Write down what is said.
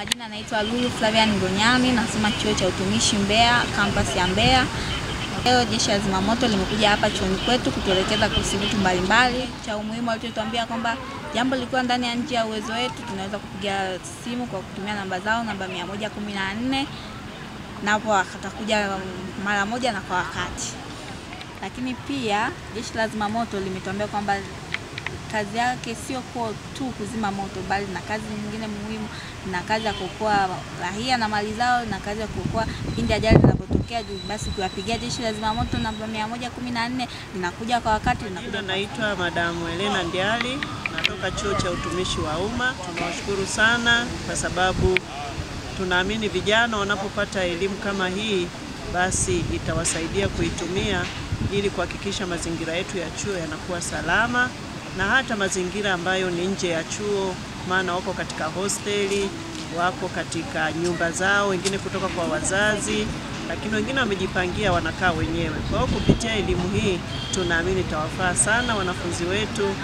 majina naitwa Lulu Flavian Ngonyani, nasoma chuo cha utumishi Mbeya, campus ya Mbeya. Leo jeshi la zimamoto limekuja hapa chuoni kwetu kutuelekeza kuhusu vitu mbalimbali. Cha umuhimu walituambia kwamba jambo likiwa ndani ya nje ya uwezo wetu tunaweza kupiga simu kwa kutumia namba zao, namba 114, na hapo watakuja mara moja na kwa wakati. Lakini pia jeshi la zimamoto limetuambia kwamba kazi yake sio tu kuzima moto, bali na kazi nyingine muhimu, na kazi ya kuokoa raia na mali zao, na kazi ya kuokoa pindi ajali zinapotokea. Basi kuwapigia jeshi la zimamoto namba 114 linakuja kwa wakati, linakuja. Naitwa Madam Elena Ndiali, natoka chuo cha utumishi wa umma. Tunawashukuru sana kwa sababu tunaamini vijana wanapopata elimu kama hii basi itawasaidia kuitumia ili kuhakikisha mazingira yetu ya chuo yanakuwa salama, na hata mazingira ambayo ni nje ya chuo, maana wako katika hosteli, wako katika nyumba zao, wengine kutoka kwa wazazi, lakini wengine wamejipangia wanakaa wenyewe. Kwa hiyo kupitia elimu hii tunaamini itawafaa sana wanafunzi wetu.